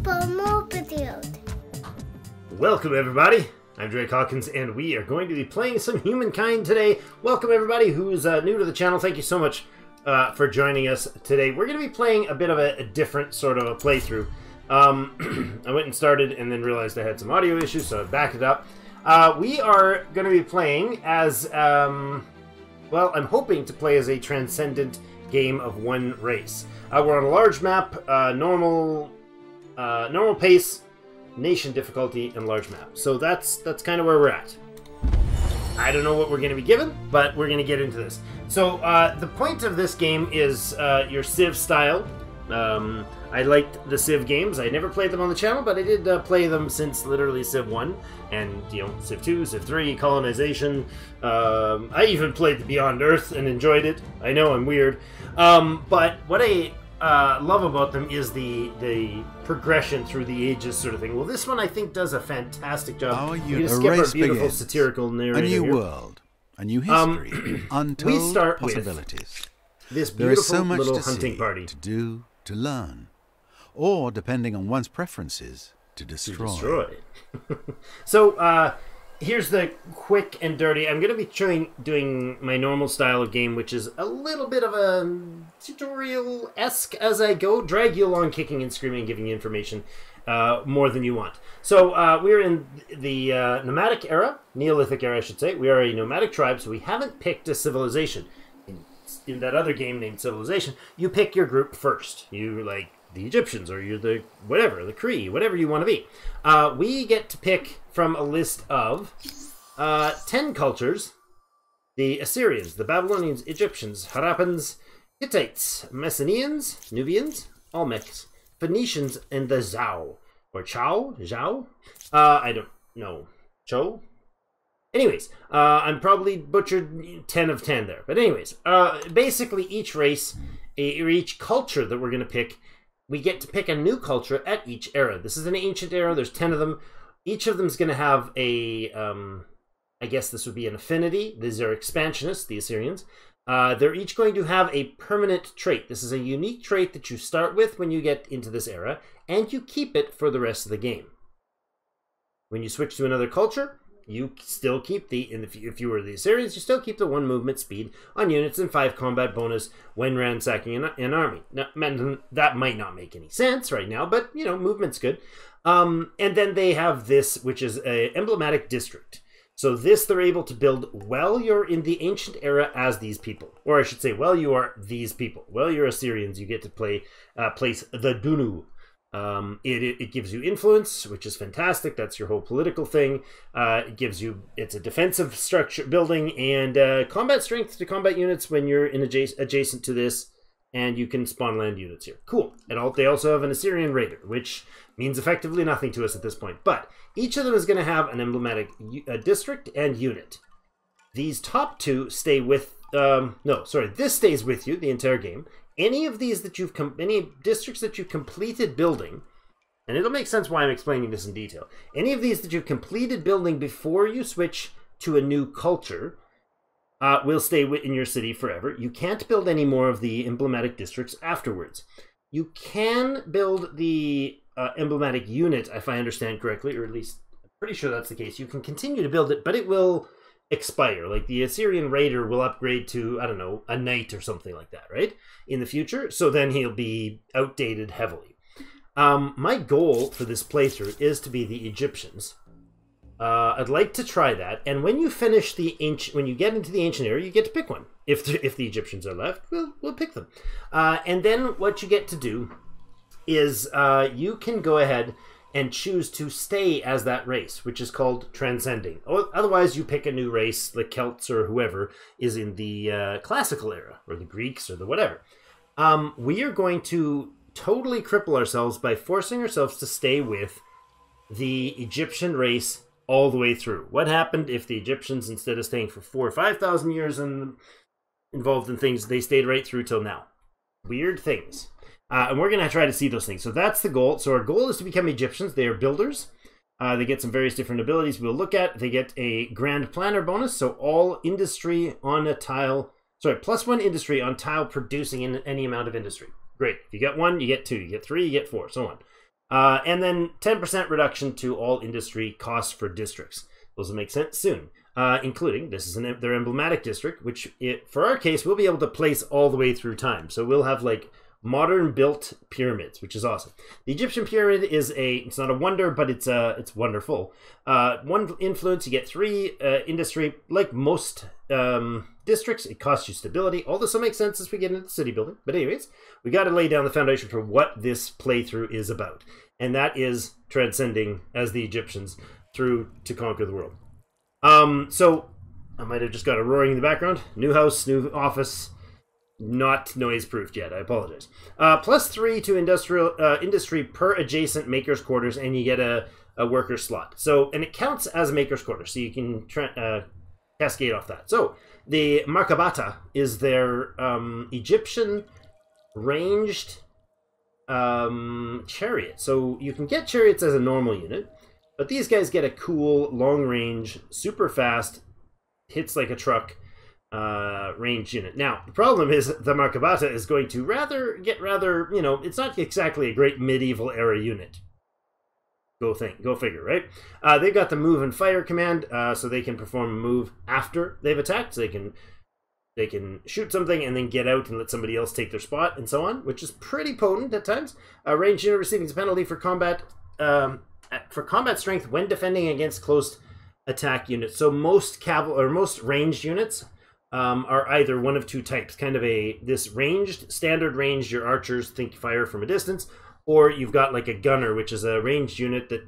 for more videos. Welcome everybody, I'm Drake Hawkins and we are going to be playing some Humankind today. Welcome everybody who's new to the channel. Thank you so much for joining us today. We're going to be playing a bit of a different sort of a playthrough. I went and started and then realized I had some audio issues, so I backed it up. We are going to be playing as, well, I'm hoping to play as a Transcendent game of one race. We're on a large map, normal pace, nation difficulty, and large map. So that's kind of where we're at. I don't know what we're going to be given, but we're going to get into this. So the point of this game is your Civ style. I liked the Civ games. I never played them on the channel, but I did play them since literally Civ 1, and you know, Civ 2, Civ 3, Colonization. I even played the Beyond Earth and enjoyed it. I know I'm weird, but what I love about them is the progression through the ages sort of thing. Well, this one I think does a fantastic job. You skip our beautiful satirical narrative. A new here. World, a new history, untold possibilities. This There is beautiful so much little to hunting see, party. to do, to learn, or depending on one's preferences, to destroy. So here's the quick and dirty. I'm going to be doing my normal style of game, which is a little bit of a tutorial-esque as I go. Drag you along, kicking and screaming, giving you information more than you want. So we're in the nomadic era, Neolithic era, I should say. We are a nomadic tribe, so we haven't picked a civilization. In that other game named Civilization, you pick your group first. You're like the Egyptians, or you're the whatever, the Cree, whatever you want to be. We get to pick from a list of 10 cultures: the Assyrians, the Babylonians, Egyptians, Harappans, Hittites, Messenians, Nubians, Olmecs, Phoenicians, and the Zhao. Or Zhao? I don't know. Cho? Anyways, I'm probably butchered 10 of 10 there. But anyways, basically each race, or each culture that we're going to pick, we get to pick a new culture at each era. This is an ancient era. There's 10 of them. Each of them is going to have a, I guess this would be an affinity. These are expansionists, the Assyrians. They're each going to have a permanent trait. This is a unique trait that you start with when you get into this era, and you keep it for the rest of the game. When you switch to another culture, you still keep if you were the Assyrians, you still keep the 1 movement speed on units and 5 combat bonus when ransacking an army. Now, that might not make any sense right now, but, you know, movement's good. And then they have this, which is a Emblematic District. So this they're able to build while you're in the ancient era as these people. Or I should say, while you are these people. While you're Assyrians, you get to place the Dunu. It gives you influence, which is fantastic. That's your whole political thing. It's a defensive structure building, and combat strength to combat units when you're in adjacent to this, and you can spawn land units here. Cool. And they also have an Assyrian Raider, which means effectively nothing to us at this point. But each of them is going to have an emblematic district and unit. These top two stay with... this stays with you the entire game. Any of these that any districts that you've completed building, and it'll make sense why I'm explaining this in detail. Any of these that you've completed building before you switch to a new culture will stay in your city forever. You can't build any more of the emblematic districts afterwards. You can build the emblematic unit, if I understand correctly, or at least I'm pretty sure that's the case. You can continue to build it, but it will expire. Like the Assyrian Raider will upgrade to, I don't know, a knight or something like that, right? In the future. So then he'll be outdated heavily. My goal for this playthrough is to be the Egyptians. I'd like to try that. And when you finish when you get into the ancient era, you get to pick one. If the Egyptians are left, we'll pick them. And then what you get to do is you can go ahead and choose to stay as that race, which is called Transcending. Otherwise, you pick a new race, the Celts or whoever is in the classical era, or the Greeks or the whatever. We are going to totally cripple ourselves by forcing ourselves to stay with the Egyptian race all the way through. What happened if the Egyptians, instead of staying for 4,000 or 5,000 years and involved in things, they stayed right through till now? Weird things. And we're going to try to see those things. So that's the goal. So our goal is to become Egyptians. They are builders. They get some various different abilities we'll look at. They get a Grand Planner bonus. So all industry on a tile... Sorry, +1 industry on tile producing in any amount of industry. Great. If you get 1, you get 2. You get 3, you get 4, so on. And then 10% reduction to all industry costs for districts. Those will make sense soon. Including, this is their emblematic district, which for our case, we'll be able to place all the way through time. So we'll have like modern built pyramids, which is awesome. The Egyptian pyramid is it's not a wonder, but it's wonderful. One influence, you get 3 industry. Like most districts, it costs you stability. All this will make sense as we get into city building. But anyways, we got to lay down the foundation for what this playthrough is about. And that is transcending, as the Egyptians, through to conquer the world. So I might have just got a roaring in the background. New house, new office. Not noise-proofed yet, I apologize. +3 to industry per adjacent maker's quarters, and you get a worker slot. So, and it counts as a maker's quarter, so you can cascade off that. So, the Markabata is their Egyptian ranged chariot. So, you can get chariots as a normal unit, but these guys get a cool, long-range, super fast, hits like a truck, range unit. Now, the problem is the Markabata is going to get rather, you know, it's not exactly a great medieval era unit. Go figure, right? They've got the move and fire command, so they can perform a move after they've attacked. So they can shoot something and then get out and let somebody else take their spot and so on, which is pretty potent at times. Range unit receiving a penalty for combat strength when defending against close attack units. So most most ranged units are either one of 2 types, kind of this standard ranged, your archers think fire from a distance, or you've got like a gunner, which is a ranged unit that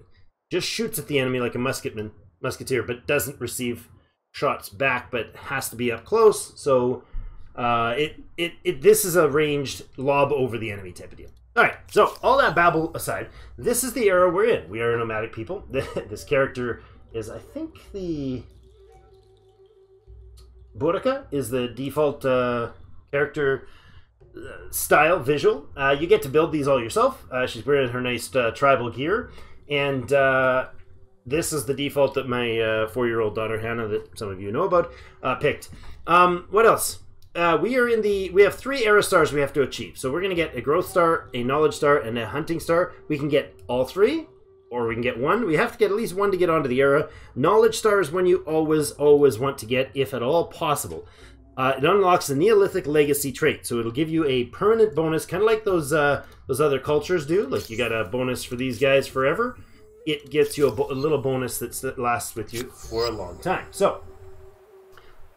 just shoots at the enemy like a musketeer, but doesn't receive shots back, but has to be up close. So this is a ranged lob over the enemy type of deal. All right, so all that babble aside, this is the era we're in. We are nomadic people. This character is, I think, the Buraka is the default character style visual. You get to build these all yourself. She's wearing her nice tribal gear, and this is the default that my 4-year-old daughter Hannah, that some of you know about, picked. What else? We have 3 era stars we have to achieve. So we're going to get a growth star, a knowledge star, and a hunting star. We can get all 3. Or we can get 1. We have to get at least 1 to get onto the era. Knowledge star is one you always want to get, if at all possible. It unlocks the Neolithic Legacy trait, so it'll give you a permanent bonus, kind of like those other cultures do. Like you got a bonus for these guys forever. It gets you a little bonus that lasts with you for a long time. So,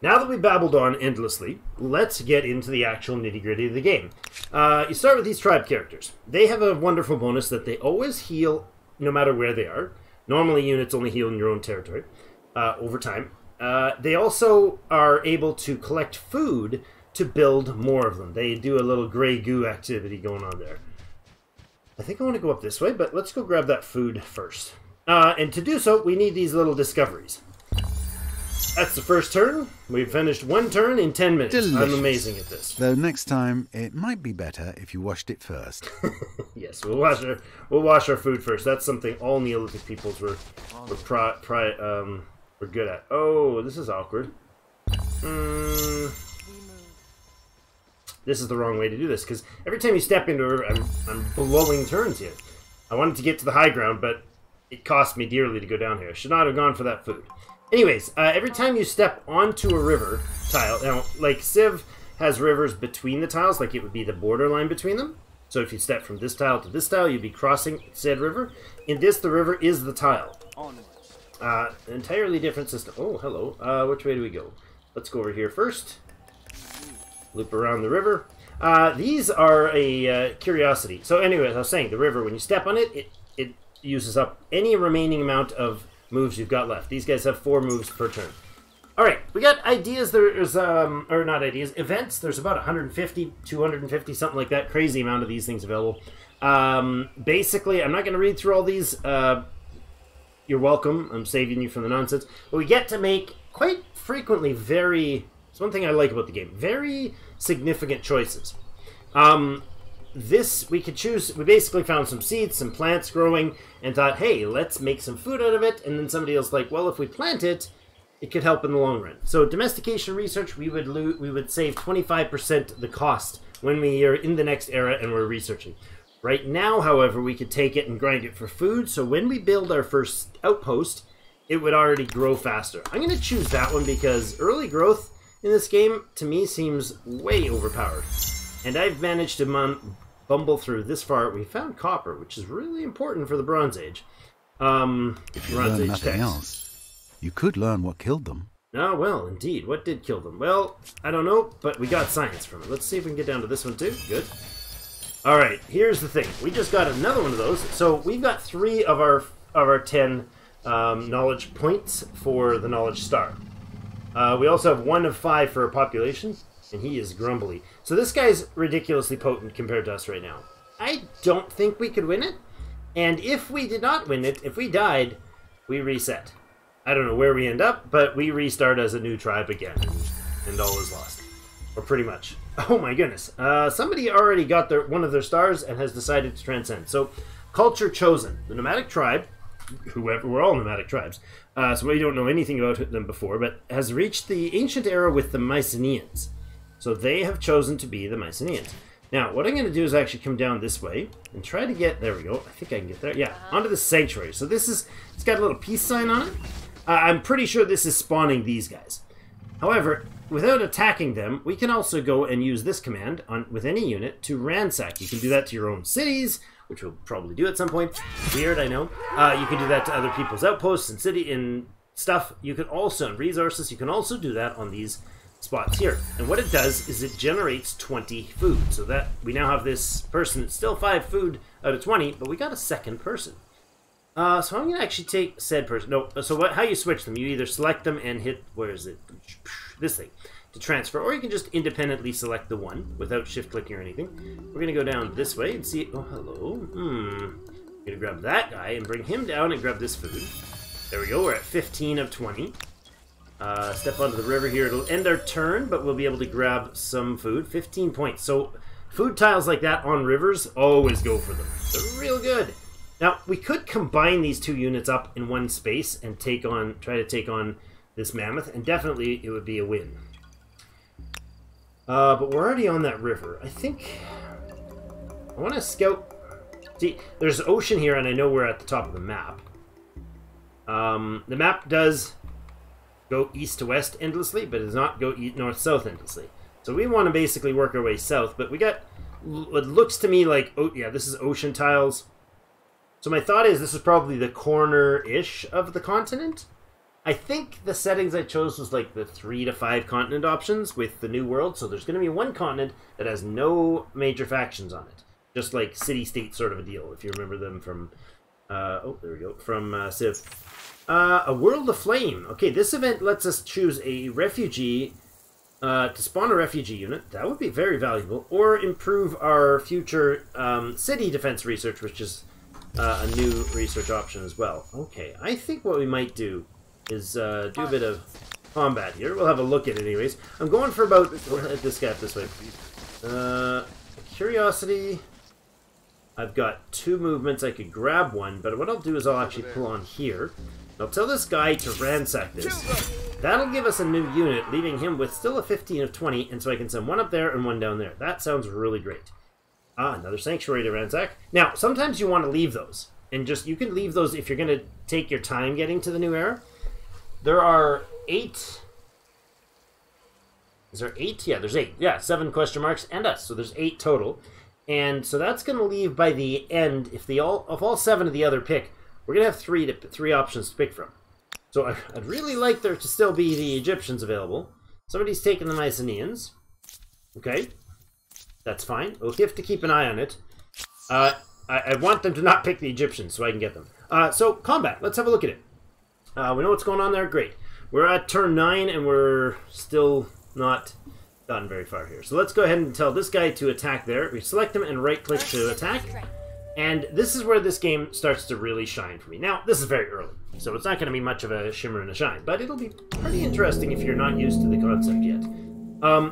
now that we've babbled on endlessly, let's get into the actual nitty-gritty of the game. You start with these tribe characters. They have a wonderful bonus that they always heal no matter where they are. Normally, units only heal in your own territory over time. They also are able to collect food to build more of them. They do a little gray goo activity going on there. I think I want to go up this way, but let's go grab that food first. And to do so, we need these little discoveries. That's the first turn. We've finished 1 turn in 10 minutes. Delicious. I'm amazing at this. Though next time, it might be better if you washed it first. Yes, we'll wash our food first. That's something all Neolithic peoples were good at. Oh, this is awkward. This is the wrong way to do this, because every time you step into a river, I'm blowing turns here. I wanted to get to the high ground, but it cost me dearly to go down here. I should not have gone for that food. Anyways, every time you step onto a river tile, now, like Civ has rivers between the tiles, like it would be the borderline between them. So if you step from this tile to this tile, you'd be crossing said river. In this, the river is the tile. An entirely different system. Oh, hello. Which way do we go? Let's go over here first. Loop around the river. These are a curiosity. So anyway, as I was saying, the river, when you step on it, it uses up any remaining amount of moves you've got left. These guys have 4 moves per turn. Alright, we got ideas. There's, or not ideas, events. There's about 150, 250, something like that. Crazy amount of these things available. Basically, I'm not going to read through all these. You're welcome. I'm saving you from the nonsense. But we get to make quite frequently it's one thing I like about the game, very significant choices. We could choose, we basically found some seeds, some plants growing, and thought, hey, let's make some food out of it. And then somebody else like, well, if we plant it, it could help in the long run. So domestication research, we would save 25% the cost when we are in the next era and we're researching. Right now, however, we could take it and grind it for food, so when we build our first outpost, it would already grow faster. I'm going to choose that one because early growth in this game, to me, seems way overpowered. And I've managed to bumble through this far. We found copper, which is really important for the Bronze Age. If you learn nothing else, you could learn what killed them. Oh, well, indeed. What did kill them? Well, I don't know, but we got science from it. Let's see if we can get down to this one, too. Good. All right, here's the thing. We just got another one of those. So we've got 3 of our 10 knowledge points for the knowledge star. We also have 1 of 5 for our population, and he is grumbly. So this guy's ridiculously potent compared to us right now. I don't think we could win it. And if we did not win it, if we died, we reset. I don't know where we end up, but we restart as a new tribe again, and all is lost. Or pretty much. Oh my goodness. Somebody already got one of their stars and has decided to transcend. So, culture chosen. The nomadic tribe, whoever, we're all nomadic tribes, so we don't know anything about them before, but has reached the ancient era with the Mycenaeans. So they have chosen to be the Mycenaeans. Now, what I'm going to do is actually come down this way and try to get, there we go, I think I can get there, yeah, onto the sanctuary. So this is, it's got a little peace sign on it. I'm pretty sure this is spawning these guys. However, without attacking them, we can also go and use this command with any unit to ransack. You can do that to your own cities, which we'll probably do at some point. Weird, I know. You can do that to other people's outposts and city and stuff. You can also, in resources, you can also do that on these spots here. And what it does is it generates 20 food. So that we now have this person, it's still 5 food out of 20, but we got a second person. So I'm going to actually take said person. No, so how you switch them, you either select them and hit, where is it? This thing, to transfer, or you can just independently select the one without shift clicking or anything. We're going to go down this way and see, oh, hello. I'm going to grab that guy and bring him down and grab this food. There we go, we're at 15 of 20. Step onto the river here. It'll end our turn, but we'll be able to grab some food. 15 points. So food tiles like that on rivers, always go for them. They're real good. Now, we could combine these 2 units up in one space and try to take on this mammoth, and definitely it would be a win. But we're already on that river. I think I want to scout. See, there's ocean here, and I know we're at the top of the map. The map does go east to west endlessly, but it does not go north-south endlessly. So we want to basically work our way south, but we got what looks to me like, oh yeah, this is ocean tiles. So my thought is this is probably the corner-ish of the continent. I think the settings I chose was like the 3 to 5 continent options with the new world. So there's going to be one continent that has no major factions on it. Just like city-state sort of a deal, if you remember them from, oh, there we go, from Civ. A World of Flame. Okay, this event lets us choose a refugee to spawn a refugee unit. That would be very valuable. Or improve our future city defense research, which is a new research option as well. Okay, I think what we might do is do a bit of combat here. We'll have a look at it anyways. I'm going for about... We'll hit this guy up this way. Curiosity. I've got 2 movements. I could grab one, but what I'll do is I'll actually pull on here. I'll tell this guy to ransack this. That'll give us a new unit, leaving him with still a 15 of 20, and so I can send one up there and one down there. That sounds really great. Another sanctuary to ransack. Now, sometimes you want to leave those. And just, you can leave those if you're going to take your time getting to the new era. There are 8. Is there 8? Yeah, there's 8. Yeah, 7 question marks and us. So there's 8 total. And so that's going to leave by the end, if all 7 of the other pick, we're going to have 3 options to pick from. So I'd really like there to still be the Egyptians available. Somebody's taking the Mycenaeans. Okay. That's fine. We'll have to keep an eye on it. I want them to not pick the Egyptians so I can get them. So, combat. Let's have a look at it. We know what's going on there. Great. We're at turn 9 and we're still not gotten very far here. So let's go ahead and tell this guy to attack there. We select him and right-click to attack. And this is where this game starts to really shine for me. Now, this is very early, so it's not going to be much of a shimmer and a shine, but it'll be pretty interesting if you're not used to the concept yet.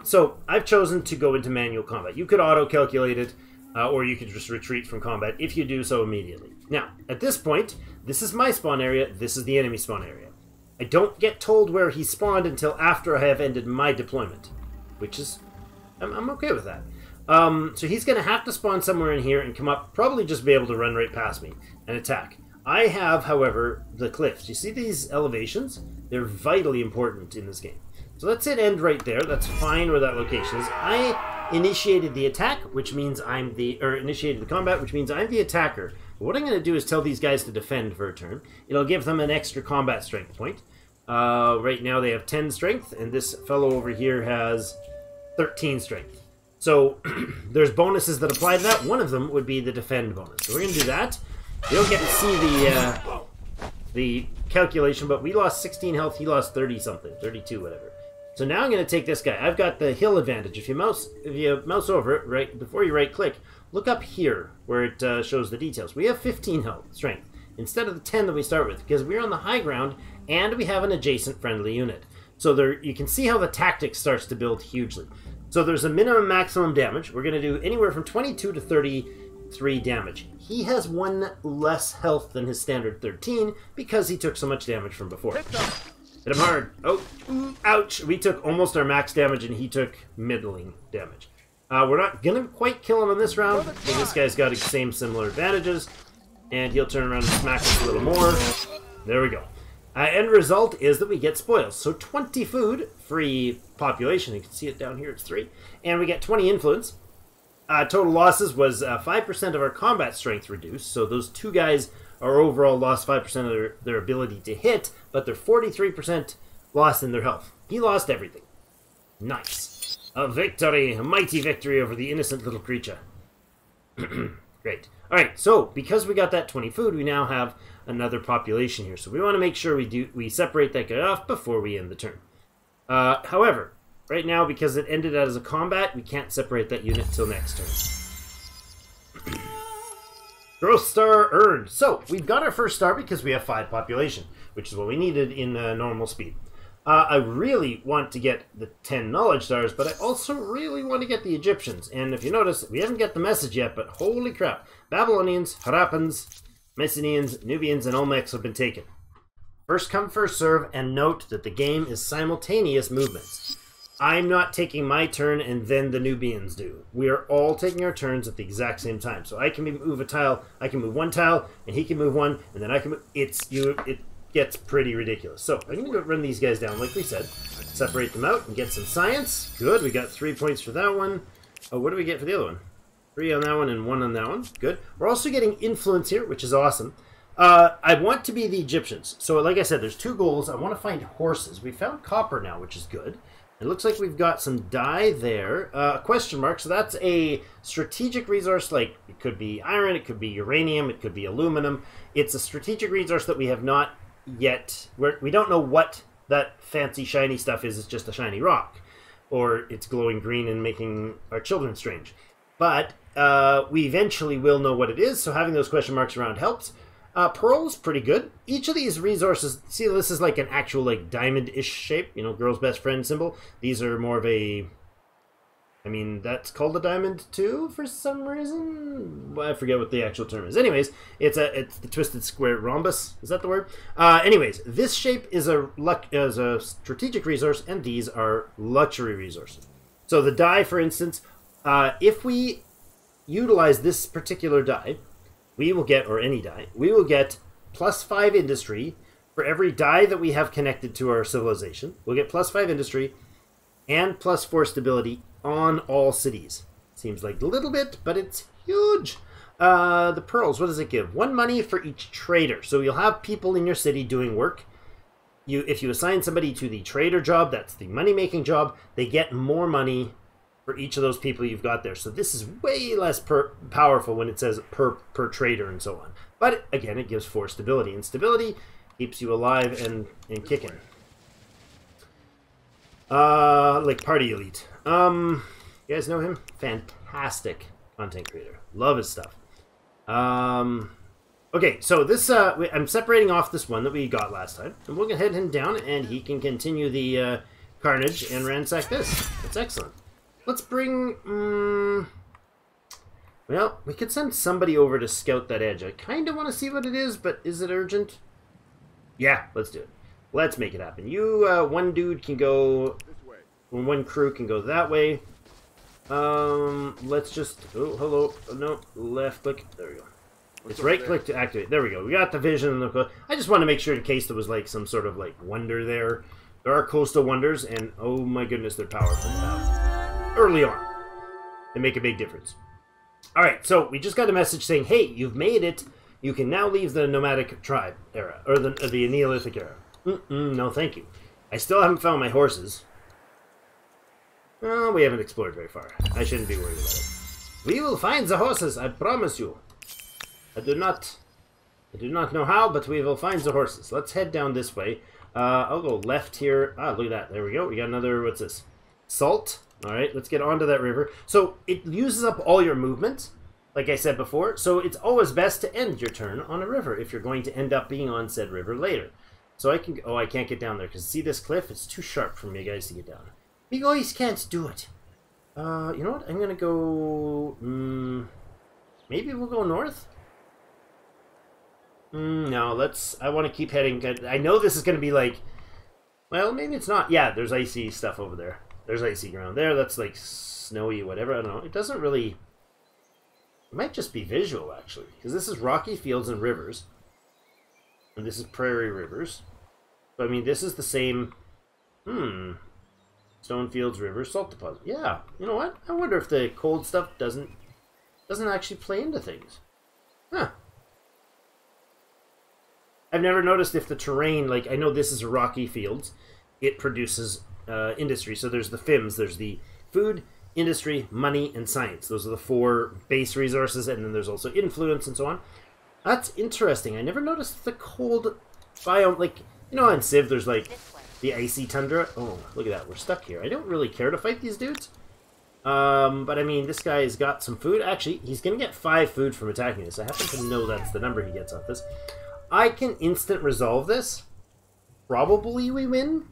So I've chosen to go into manual combat. You could auto-calculate it, or you could just retreat from combat if you do so immediately. Now, at this point, this is my spawn area, this is the enemy spawn area. I don't get told where he spawned until after I have ended my deployment, which is... I'm okay with that. So he's going to have to spawn somewhere in here and come up, probably just be able to run right past me and attack. I have, however, the cliffs. You see these elevations? They're vitally important in this game. So let's hit end right there. That's fine where that location is. I initiated the attack, which means initiated the combat, which means I'm the attacker. But what I'm going to do is tell these guys to defend for a turn. It'll give them an extra combat strength point. Right now they have 10 strength, and this fellow over here has 13 strength. So there's bonuses that apply to that. One of them would be the defend bonus. So we're going to do that. You don't get to see the calculation, but we lost 16 health. He lost 30 something, 32, whatever. So now I'm going to take this guy. I've got the hill advantage. If you mouse over it right before you right click, look up here where it shows the details. We have 15 health strength instead of the 10 that we start with because we're on the high ground and we have an adjacent friendly unit. So there you can see how the tactic starts to build hugely. So there's a minimum maximum damage. We're going to do anywhere from 22 to 33 damage. He has 1 less health than his standard 13 because he took so much damage from before. Hit him hard. Oh, ouch. We took almost our max damage and he took middling damage. We're not going to quite kill him in this round, but this guy's got the same similar advantages. And he'll turn around and smack us a little more. There we go. End result is that we get spoils. So 20 food, free population. You can see it down here, it's 3. And we get 20 influence. Total losses was 5% of our combat strength reduced. So those two guys are overall lost 5% of their ability to hit, but they're 43% lost in their health. He lost everything. Nice. A victory, a mighty victory over the innocent little creature. Great. Alright, so because we got that 20 food, we now have another population here. So we want to make sure we separate that guy off before we end the turn. However, right now, because it ended as a combat, we can't separate that unit till next turn. Growth star earned. So, we've got our first star because we have 5 population, which is what we needed in normal speed. I really want to get the 10 knowledge stars, but I also really want to get the Egyptians. And if you notice, we haven't got the message yet, but holy crap. Babylonians, Harappans, Mycenaeans, Nubians, and Olmecs have been taken. First come, first serve, and note that the game is simultaneous movements. I'm not taking my turn and then the Nubians do. We are all taking our turns at the exact same time. So I can move a tile, I can move 1 tile, and he can move 1, and then I can move... It gets pretty ridiculous. So I'm going to go run these guys down like we said. Separate them out and get some science. Good, we got 3 points for that one. Oh, what do we get for the other one? 3 on that one and 1 on that one. Good. We're also getting influence here, which is awesome. I want to be the Egyptians. So like I said, there's 2 goals. I want to find horses. We found copper now, which is good. It looks like we've got some dye there. Question mark. So that's a strategic resource. Like it could be iron, it could be uranium, it could be aluminum. It's a strategic resource that we have not yet. We don't know what that fancy shiny stuff is. It's just a shiny rock, or it's glowing green and making our children strange. But we eventually will know what it is. So having those question marks around helps. Pearl's pretty good. Each of these resources, see, this is like an actual like diamond-ish shape, you know, girl's best friend symbol. These are more of a, I mean, that's called a diamond too for some reason. Well, I forget what the actual term is. Anyways, it's the twisted square rhombus. Is that the word? Anyways, this shape is a strategic resource, and these are luxury resources. So the dye, for instance, if we utilize this particular dye, we will get, or any dye, we will get +5 industry for every dye that we have connected to our civilization. We'll get +5 industry and +4 stability on all cities. Seems like a little bit, but it's huge. The pearls, what does it give? 1 money for each trader. So you'll have people in your city doing work. If you assign somebody to the trader job, that's the money-making job, they get more money for each of those people you've got there. So this is way less powerful when it says per trader and so on. But again, it gives 4 stability, and stability keeps you alive and kicking. Like Party Elite. You guys know him? Fantastic content creator. Love his stuff. Okay, so this I'm separating off this one that we got last time, and we'll head him down, and he can continue the carnage and ransack this. That's excellent. Let's bring... well, we could send somebody over to scout that edge. I kind of want to see what it is, but is it urgent? Yeah, let's do it. Let's make it happen. You, one dude can go... One crew can go that way. Let's just... Oh, hello. No, left click. There we go. It's right click to activate. There we go. We got the vision. I just want to make sure in case there was like some sort of like wonder there. There are coastal wonders, and oh my goodness, they're powerful early on. They make a big difference. Alright, so we just got a message saying, hey, you've made it. You can now leave the nomadic tribe era, or the Neolithic era. No, thank you. I still haven't found my horses. Well, we haven't explored very far. I shouldn't be worried about it. We will find the horses, I promise you. I do not know how, but we will find the horses. Let's head down this way. I'll go left here. Ah, look at that. There we go. We got another, what's this? Salt. Alright, let's get onto that river. So, it uses up all your movement, like I said before. So, it's always best to end your turn on a river if you're going to end up being on said river later. So, I can... Oh, I can't get down there, because see this cliff? It's too sharp for me guys to get down. You guys can't do it. You know what? I'm going to go... maybe we'll go north? No, let's... I want to keep heading... I know this is going to be like... Well, maybe it's not. Yeah, there's icy stuff over there. There's icy ground there. That's like snowy, whatever. I don't know. It doesn't really... It might just be visual, actually. Because this is rocky fields and rivers. And this is prairie rivers. So, I mean, this is the same... Stone fields, rivers, salt deposit. Yeah, you know what? I wonder if the cold stuff doesn't actually play into things. Huh. I've never noticed if the terrain, like, I know this is rocky fields, it produces industry. So there's the FIMS, there's the food, industry, money, and science. Those are the 4 base resources, and then there's also influence and so on. That's interesting. I never noticed the cold biome, like, you know, in Civ there's like the icy tundra. Oh, look at that, we're stuck here. I don't really care to fight these dudes. But I mean, this guy's got some food. Actually, he's gonna get 5 food from attacking this. I happen to know that's the number he gets off this. I can instant resolve this. Probably we win.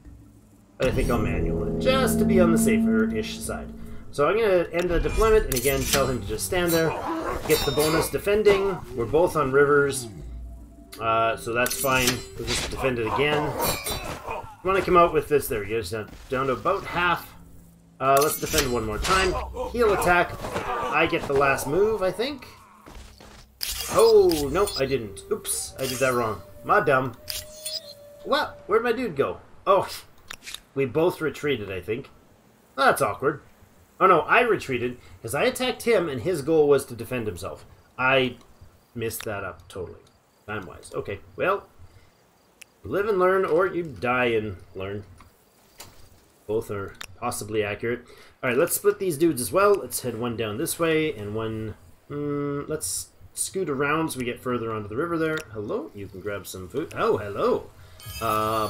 But I think I'll manual it, just to be on the safer-ish side. So I'm going to end the deployment, and again, tell him to just stand there. Get the bonus defending. We're both on rivers. So that's fine. We'll just defend it again. Want to come out with this. There we go. Down to about half. Let's defend one more time. Heal attack. I get the last move, I think. Oh, nope, I didn't. Oops, I did that wrong. My dumb. What? Where'd my dude go? Oh, we both retreated, I think. That's awkward. Oh no, I retreated because I attacked him and his goal was to defend himself. I messed that up totally. Time-wise. Okay, well, live and learn, or you die and learn. Both are possibly accurate. Alright, let's split these dudes as well. Let's head one down this way and one... let's scoot around so we get further onto the river there. Hello, you can grab some food. Oh, hello.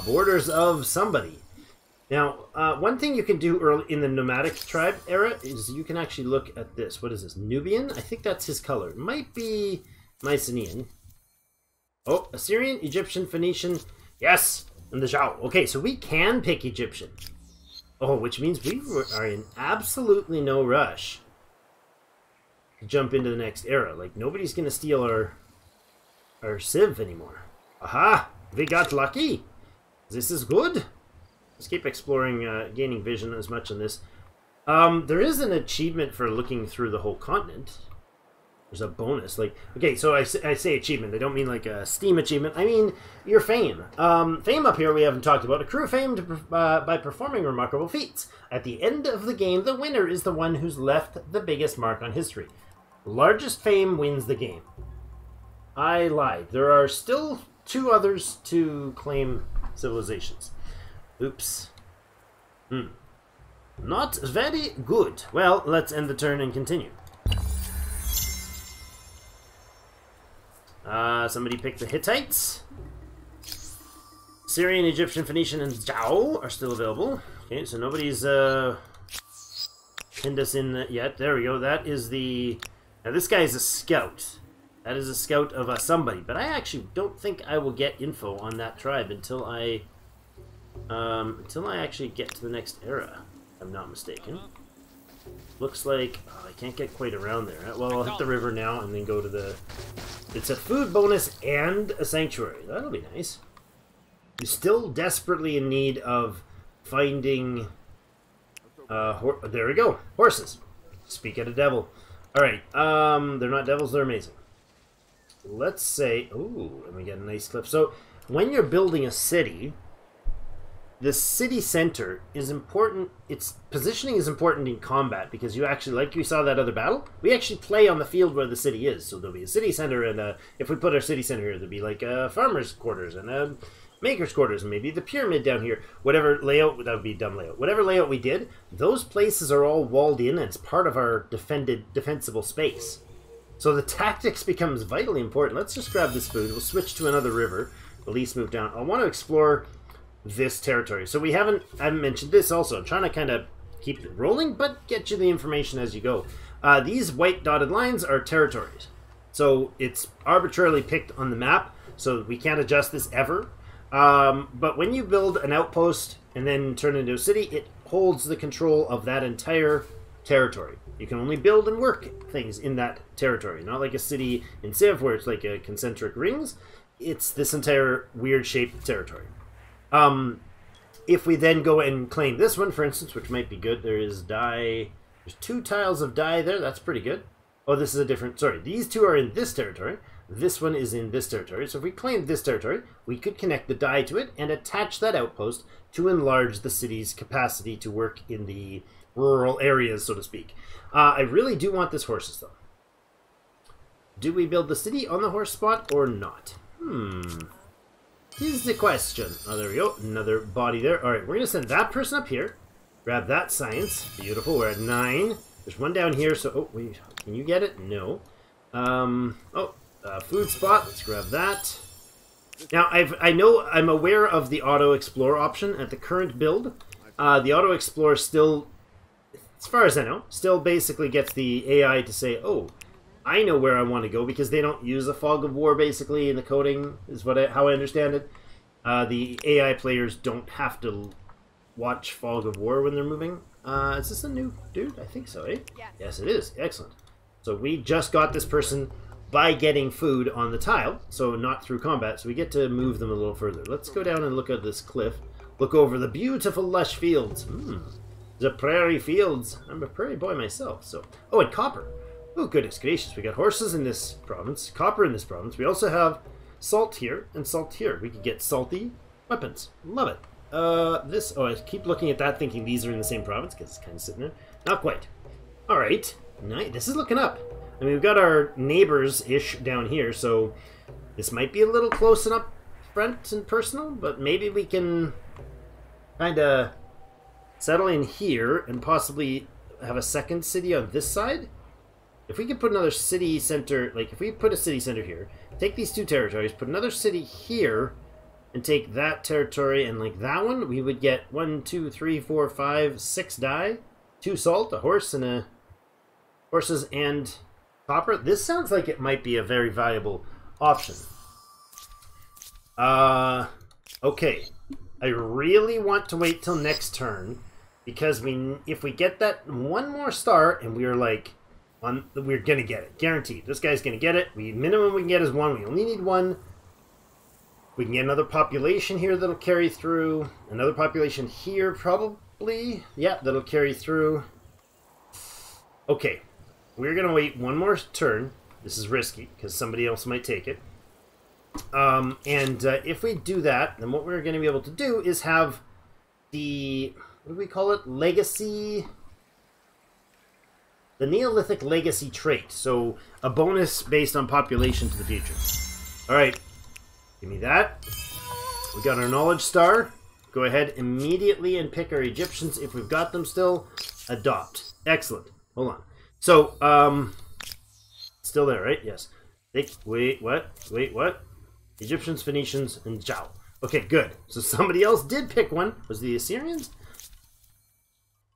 Borders of somebody. Now, one thing you can do early in the nomadic tribe era is you can actually look at this. What is this? Nubian? I think that's his color. It might be Mycenaean. Oh, Assyrian, Egyptian, Phoenician. Yes! And the Zhao. Okay, so we can pick Egyptian. Oh, which means we are in absolutely no rush to jump into the next era. Like, nobody's going to steal our Civ anymore. Aha! We got lucky! This is good! Let's keep exploring, gaining vision as much on this. There is an achievement for looking through the whole continent. There's a bonus. Like, okay, so I say achievement. I don't mean like a Steam achievement. I mean your fame. Fame up here we haven't talked about. Accrue fame by performing remarkable feats. At the end of the game, the winner is the one who's left the biggest mark on history. Largest fame wins the game. I lied. There are still 2 others to claim civilizations. Oops. Not very good. Well, let's end the turn and continue. Somebody picked the Hittites. Syrian, Egyptian, Phoenician, and Zhao are still available. Okay, so nobody's pinned us in yet. There we go. That is the... Now, this guy is a scout. That is a scout of somebody. But I actually don't think I will get info on that tribe until I actually get to the next era, if I'm not mistaken. Looks like... Oh, I can't get quite around there. Well, I'll hit the river now and then go to the... It's a food bonus and a sanctuary. That'll be nice. You're still desperately in need of finding... there we go. Horses. Speak at a devil. Alright, they're not devils, they're amazing. Let's say... Ooh, and we get a nice cliff. So, when you're building a city, the city center is important. Its positioning is important in combat, because you actually, like you saw that other battle, we actually play on the field where the city is. So there'll be a city center, and if we put our city center here, there'll be like a farmer's quarters and a maker's quarters, and maybe the pyramid down here. Whatever layout, that would be a dumb layout. Whatever layout we did, those places are all walled in, and it's part of our defensible space. So the tactics becomes vitally important. Let's just grab this food. We'll switch to another river. At least move down. I want to explore this territory. So I haven't mentioned this also. I'm trying to kind of keep it rolling, but get you the information as you go. These white dotted lines are territories. So it's arbitrarily picked on the map, so we can't adjust this ever. But when you build an outpost and then turn it into a city, it holds the control of that entire territory. You can only build and work things in that territory. Not like a city in Civ where it's like a concentric rings. It's this entire weird-shaped territory. If we then go and claim this one, for instance, which might be good, there is dye. There's 2 tiles of dye there. That's pretty good. Oh, this is a different... Sorry, these 2 are in this territory. This one is in this territory. So if we claim this territory, we could connect the dye to it and attach that outpost to enlarge the city's capacity to work in the rural areas, so to speak. I really do want this horses, though. Do we build the city on the horse spot or not? Here's the question. Oh, there we go. Another body there. All right, we're going to send that person up here. Grab that science. Beautiful. We're at 9. There's one down here. So, oh, wait. Can you get it? No. Food spot. Let's grab that. Now, I'm aware of the auto explore option at the current build. The auto explore still, as far as I know, still basically gets the AI to say, oh, I know where I want to go, because they don't use a fog of war basically in the coding, is how I understand it. The AI players don't have to watch fog of war when they're moving. Is this a new dude? I think so, eh? Yes. Yes, it is. Excellent. So we just got this person by getting food on the tile, so not through combat, so we get to move them a little further. Let's go down and look at this cliff. Look over the beautiful lush fields. The prairie fields. I'm a prairie boy myself, so... Oh, and copper. Oh, goodness gracious. We got horses in this province, copper in this province. We also have salt here and salt here. We could get salty weapons. Love it. I keep looking at that thinking these are in the same province because it's kind of sitting there. Not quite. All right. Nice. This is looking up. I mean, we've got our neighbors-ish down here, so this might be a little close and up front and personal, but maybe we can kind of settle in here and possibly have a second city on this side. If we could put another city center, like if we put a city center here, take these 2 territories, put another city here, and take that territory and like that one, we would get 1, 2, 3, 4, 5, 6 dye, 2 salt, a horse, and a horses and copper. This sounds like it might be a very valuable option. Okay. I really want to wait till next turn, because if we get that 1 more star and we're like, we're gonna get it, guaranteed. This guy's gonna get it. Minimum we can get is 1. We only need 1. We can get another population here that'll carry through. Another population here, probably. Yeah, that'll carry through. Okay, we're gonna wait 1 more turn. This is risky because somebody else might take it. If we do that, then what we're gonna be able to do is have the, what do we call it? Legacy. The Neolithic Legacy trait, so a bonus based on population to the future. Alright, give me that. We got our knowledge star. Go ahead immediately and pick our Egyptians if we've got them still. Adopt. Excellent. Hold on. So, still there, right? Yes. Wait, what? Wait, what? Egyptians, Phoenicians, and Zhao. Okay, good. So somebody else did pick one. Was the Assyrians?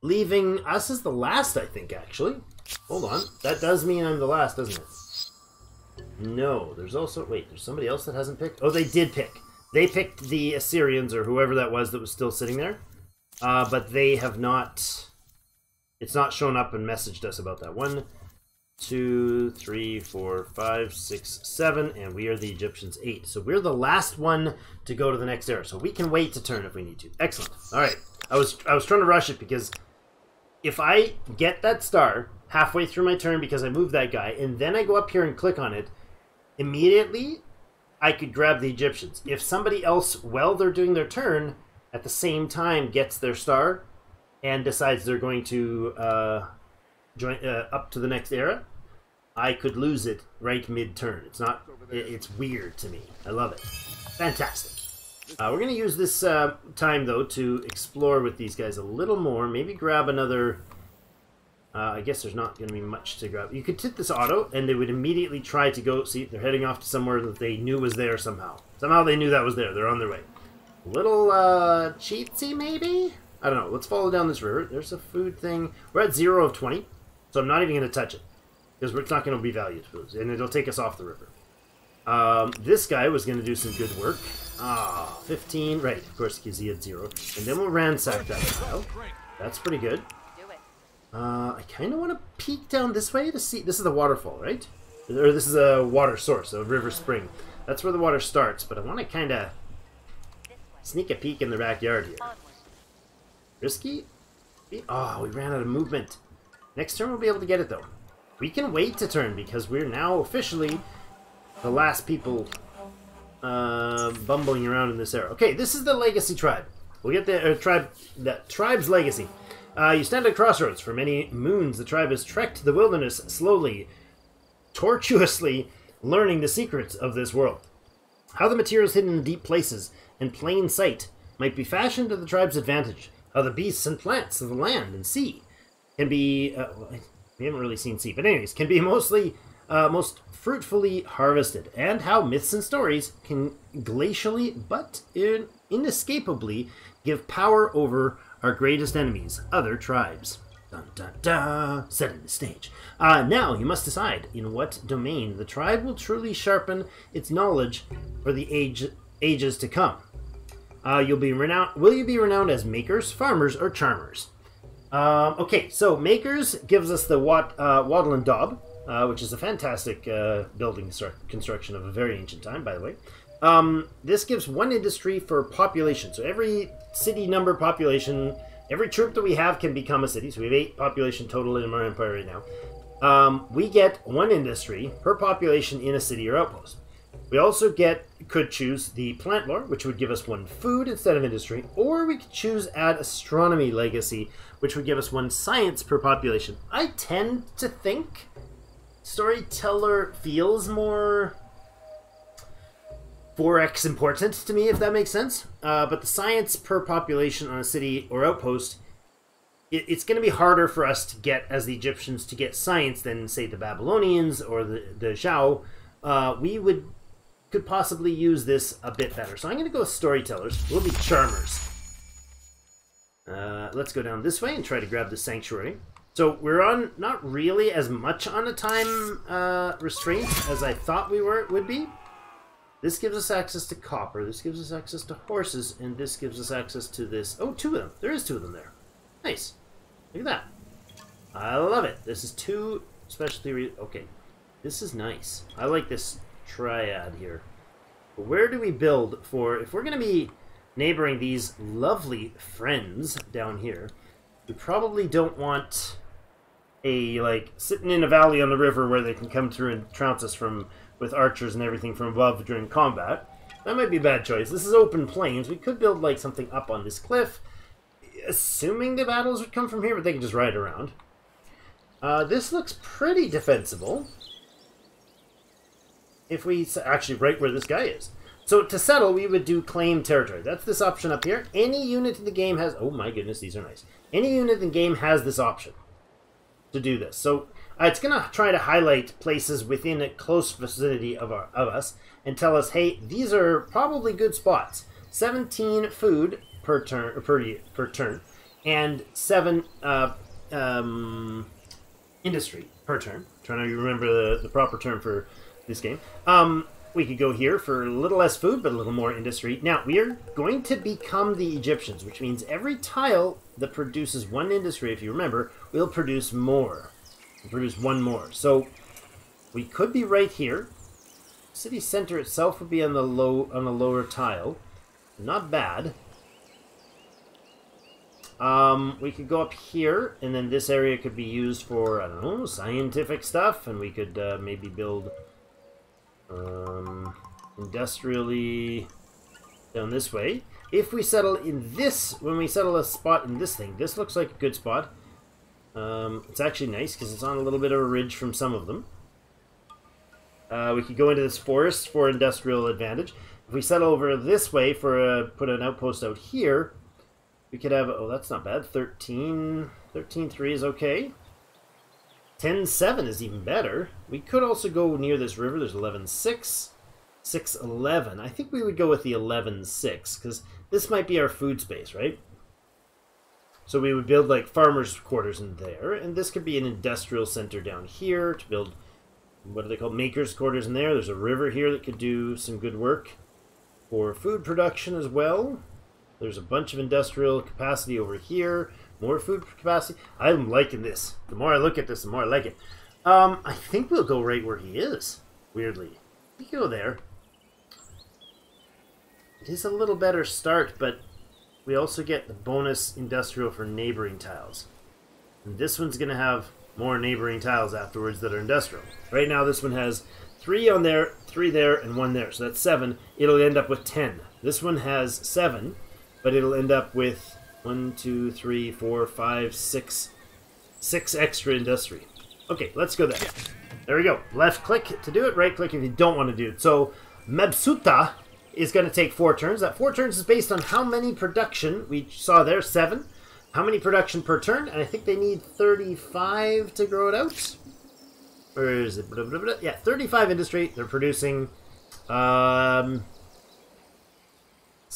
Leaving us as the last, I think, actually. Hold on. That does mean I'm the last, doesn't it? No. There's also... Wait, there's somebody else that hasn't picked? Oh, they did pick. They picked the Assyrians, or whoever that was still sitting there. But they have not... It's not shown up and messaged us about that. 1, 2, 3, 4, 5, 6, 7, and we are the Egyptians 8. So we're the last one to go to the next era. So we can wait to turn if we need to. Excellent. All right. I was trying to rush it because if I get that star, halfway through my turn because I moved that guy, and then I go up here and click on it, immediately I could grab the Egyptians. If somebody else, while they're doing their turn, at the same time gets their star and decides they're going to join up to the next era, I could lose it right mid-turn. It's weird to me. I love it. Fantastic. We're going to use this time, though, to explore with these guys a little more. Maybe grab another... I guess there's not going to be much to grab. You could hit this auto, and they would immediately try to go... See, they're heading off to somewhere that they knew was there somehow. Somehow they knew that was there. They're on their way. A little cheatsy, maybe? I don't know. Let's follow down this river. There's a food thing. We're at 0 of 20, so I'm not even going to touch it. Because it's not going to be valued foods, and it'll take us off the river. This guy was going to do some good work. 15. Right, of course, because he had 0. And then we'll ransack that tile. That's pretty good. I kind of want to peek down this way to see... This is the waterfall, right? Or this is a water source, a river spring. That's where the water starts, but I want to kind of sneak a peek in the backyard here. Risky? Oh, we ran out of movement. Next turn we'll be able to get it, though. We can wait to turn, because we're now officially the last people bumbling around in this era. Okay, this is the legacy tribe. We'll get the tribe's legacy. You stand at crossroads. For many moons, the tribe has trekked the wilderness slowly, tortuously learning the secrets of this world. How the materials hidden in deep places and plain sight might be fashioned to the tribe's advantage. How the beasts and plants of the land and sea can be... we haven't really seen sea, but anyways, can be most fruitfully harvested. And how myths and stories can glacially, but inescapably, give power over our greatest enemies, other tribes. Dun dun dun, setting the stage. Now you must decide in what domain the tribe will truly sharpen its knowledge for the ages to come. Will you be renowned as makers, farmers, or charmers? Okay, so makers gives us the Wattle and Daub, which is a fantastic building construction of a very ancient time, by the way. This gives 1 industry for population. So every city number population, every troop that we have can become a city. So we have 8 population total in our empire right now. We get 1 industry per population in a city or outpost. We also could choose the plant lore, which would give us 1 food instead of industry, or we could choose add astronomy legacy, which would give us 1 science per population. I tend to think storyteller feels more 4x important to me, if that makes sense. But the science per population on a city or outpost, it's going to be harder for us to get, as the Egyptians, to get science than, say, the Babylonians or the Zhao. We could possibly use this a bit better. So I'm going to go with storytellers. We'll be charmers. Let's go down this way and try to grab the sanctuary. So we're on, not really as much on a time restraint as I thought we would be. This gives us access to copper, this gives us access to horses, and this gives us access to this. Oh, 2 of them. There is 2 of them there. Nice. Look at that. I love it. This is 2 specialty... Okay. This is nice. I like this triad here. But where do we build for... If we're going to be neighboring these lovely friends down here, we probably don't want sitting in a valley on the river where they can come through and trounce us with archers and everything from above during combat. That might be a bad choice. This is open plains. We could build something up on this cliff, assuming the battles would come from here, but they can just ride around. This looks pretty defensible. If we actually right where this guy is. So to settle, we would do claim territory. That's this option up here. Any unit in the game has... Oh my goodness, these are nice. Any unit in the game has this option to do this. So it's going to try to highlight places within a close vicinity of us and tell us, hey, these are probably good spots. 17 food per turn, and 7 industry per turn. I'm trying to remember the proper term for this game. We could go here for a little less food, but a little more industry. Now, we are going to become the Egyptians, which means every tile that produces 1 industry, if you remember, will produce more. We'll produce 1 more. So, we could be right here. City center itself would be on the lower tile. Not bad. We could go up here, and then this area could be used for, I don't know, scientific stuff, and we could maybe build industrially down this way. If we settle in this, when we settle a spot in this thing, this looks like a good spot. It's actually nice because it's on a little bit of a ridge from some of them. We could go into this forest for industrial advantage. If we settle over this way for put an outpost out here, we could have, oh, that's not bad, 13.3 is okay. 10.7 is even better. We could also go near this river. There's 11.6, 6.11. I think we would go with the 11.6 because this might be our food space, right? So we would build like farmers' quarters in there, and this could be an industrial center down here to build, what are they called, makers' quarters in there. There's a river here that could do some good work for food production as well. There's a bunch of industrial capacity over here. More food capacity. I'm liking this. The more I look at this, the more I like it. I think we'll go right where he is, weirdly. We can go there. It is a little better start, but we also get the bonus industrial for neighboring tiles. And this one's going to have more neighboring tiles afterwards that are industrial. Right now this one has 3 on there, 3 there, and 1 there. So that's 7. It'll end up with 10. This one has 7, but it'll end up with 1, 2, 3, 4, 5, 6 extra industry. Okay, let's go there. There we go. Left click to do it, right click if you don't want to do it. So Mabsuta is going to take 4 turns. That 4 turns is based on how many production. We saw there, 7. How many production per turn? And I think they need 35 to grow it out. Where is it? Blah, blah, blah. Yeah, 35 industry. They're producing 7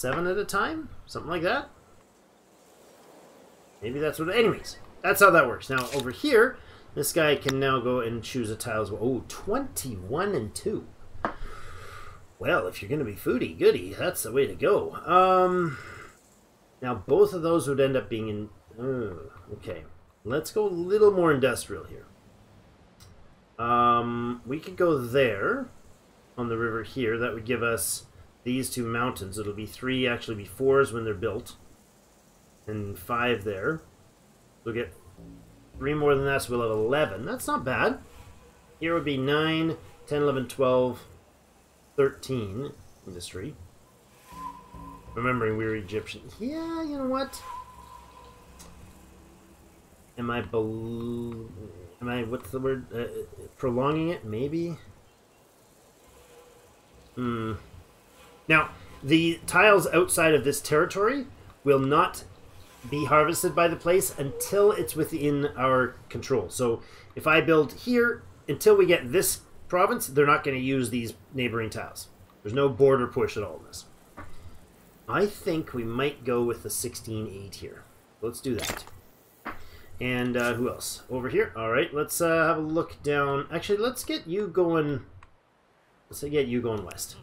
at a time? Something like that? Maybe that's what... Anyways, that's how that works. Now, over here, this guy can now go and choose a tile as well. Oh, 21 and 2. Well, if you're going to be foodie goody, that's the way to go. Now, both of those would end up being in... okay. Let's go a little more industrial here. We could go there on the river here. That would give us these 2 mountains. It'll be 3, actually be 4s when they're built. And 5 there. We'll get 3 more than that, so we'll have 11. That's not bad. Here would be 9, 10, 11, 12, 13 industry. Remembering we're Egyptian. Yeah, you know what? Am I what's the word? Prolonging it? Maybe? Now, the tiles outside of this territory will not be harvested by the place until it's within our control. So, if I build here, until we get this province, they're not going to use these neighboring tiles. There's no border push at all in this. I think we might go with the 16.8 here. Let's do that. And who else? Over here. All right, let's have a look down. Actually, let's get you going. Let's get you going west.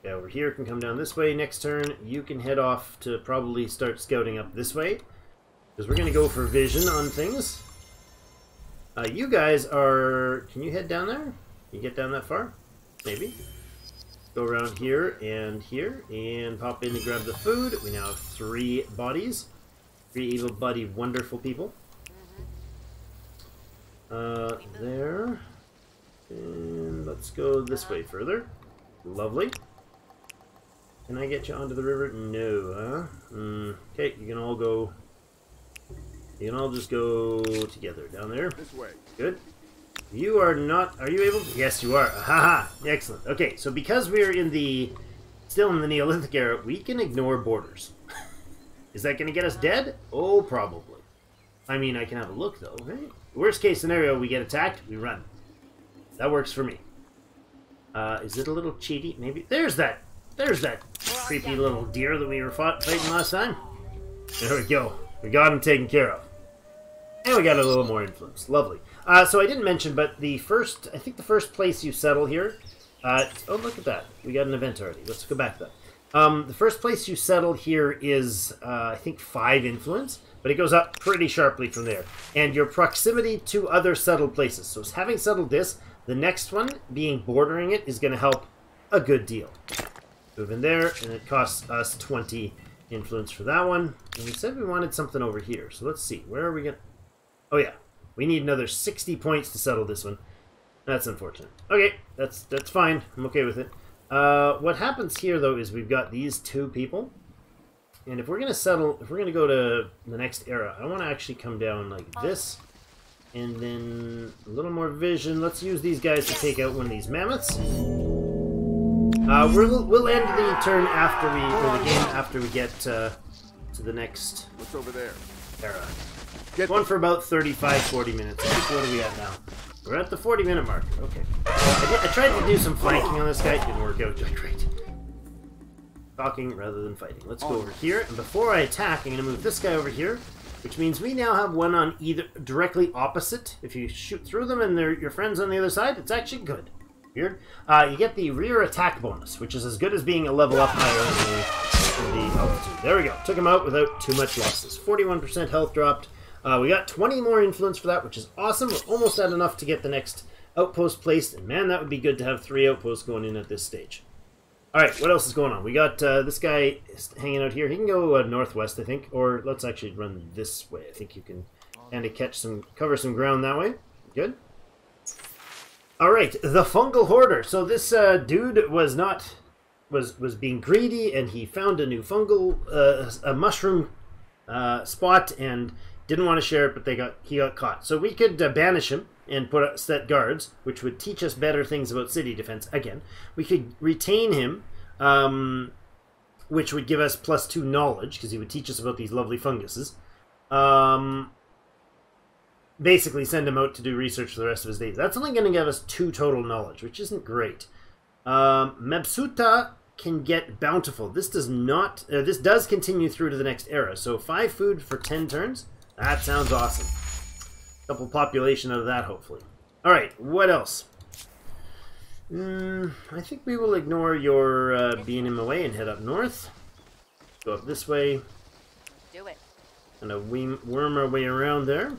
Yeah, over here can come down this way. Next turn, you can head off to probably start scouting up this way, because we're going to go for vision on things. You guys are... Can you head down there? Can you get down that far? Maybe. Go around here, and pop in and grab the food. We now have 3 bodies. 3 able-bodied, wonderful people. There. And let's go this way further. Lovely. Can I get you onto the river? No, huh? Okay, you can all go... You can all just go together down there. This way. Good. You are not... Are you able to? Yes, you are. Haha. Excellent. Okay, so because we're in the... Still in the Neolithic era, we can ignore borders. Is that going to get us dead? Oh, probably. I mean, I can have a look, though, right? Worst case scenario, we get attacked, we run. That works for me. Is it a little cheaty? Maybe. There's that creepy little deer that we were fighting last time. There we go. We got him taken care of. And we got a little more influence. Lovely. So I didn't mention, but the first... I think the first place you settle here... oh, look at that. We got an event already. Let's go back to that. The first place you settle here is, I think, 5 influence, but it goes up pretty sharply from there. And your proximity to other settled places. So having settled this, the next one, being bordering it, is going to help a good deal. Move in there, and it costs us 20 influence for that one. And we said we wanted something over here. So let's see. Where are we going? Oh yeah. We need another 60 points to settle this one. That's unfortunate. Okay, that's fine. I'm okay with it. What happens here, though, is we've got these two people. And if we're going to settle, if we're going to go to the next era, I want to actually come down like this. And then a little more vision. Let's use these guys to take out one of these mammoths. We'll end the turn after we, or the game after we get to the next What's over there? era. Going for about 35, 40 minutes. I think, what are we at now? We're at the 40-minute mark. Okay. I tried to do some flanking on this guy. It didn't work out great. Talking rather than fighting. Let's go over here. And before I attack, I'm going to move this guy over here, which means we now have one on either directly opposite. If you shoot through them and they're your friends on the other side, it's actually good. Weird. You get the rear attack bonus, which is as good as being a level up higher in the altitude. There we go. Took him out without too much losses. 41% health dropped. We got 20 more influence for that, which is awesome. We're almost at enough to get the next outpost placed. And man, that would be good to have 3 outposts going in at this stage. Alright, what else is going on? We got this guy hanging out here. He can go northwest, I think. Or let's actually run this way. I think you can kind of cover some ground that way. Good. Alright, the Fungal Hoarder. So this dude was being greedy, and he found a new fungal, a mushroom spot, and didn't want to share it, but he got caught. So we could banish him and set guards, which would teach us better things about city defense. Again, we could retain him, which would give us +2 knowledge, because he would teach us about these lovely funguses. Basically send him out to do research for the rest of his days. That's only going to give us 2 total knowledge, which isn't great. Mebsuta can get bountiful. This does not. This does continue through to the next era. So 5 food for 10 turns. That sounds awesome. Couple population out of that, hopefully. All right. What else? I think we will ignore your being in my way and head up north. Go up this way. Do it. And worm our way around there.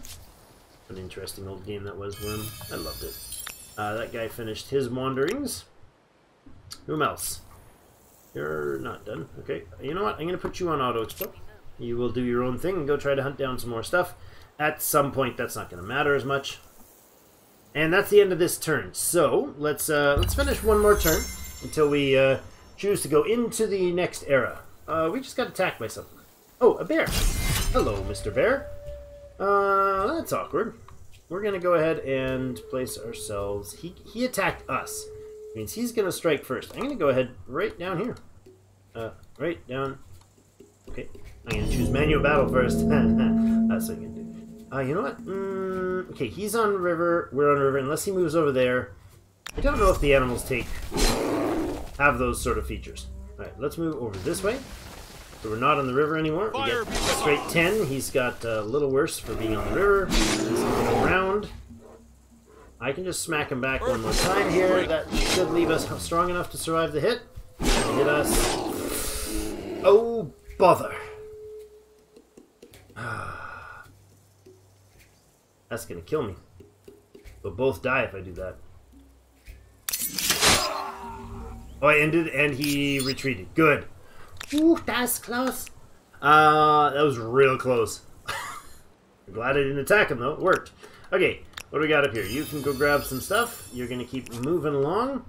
An interesting old game that was, Worm. I loved it. That guy finished his wanderings. Whom else? You're not done. Okay. You know what? I'm going to put you on auto explore. You will do your own thing and go try to hunt down some more stuff. At some point, that's not going to matter as much. And that's the end of this turn. So let's finish one more turn until we choose to go into the next era. We just got attacked by something. Oh, a bear. Hello, Mr. Bear. That's awkward. We're going to go ahead and place ourselves... He attacked us. Means he's going to strike first. I'm going to go ahead right down here. Right down... Okay. I'm going to choose manual battle first. That's what I'm going to do. You know what? Okay, he's on river. We're on river. Unless he moves over there. I don't know if the animals have those sort of features. Alright, let's move over this way. So we're not on the river anymore. We get straight 10. He's got a little worse for being on the river. He's going around. I can just smack him back one more time here. That should leave us strong enough to survive the hit. Hit us. Oh, bother. That's going to kill me. We'll both die if I do that. Oh, I ended and he retreated. Good. Ooh, that's close. That was real close. I'm glad I didn't attack him, though. It worked. Okay, what do we got up here? You can go grab some stuff. You're going to keep moving along.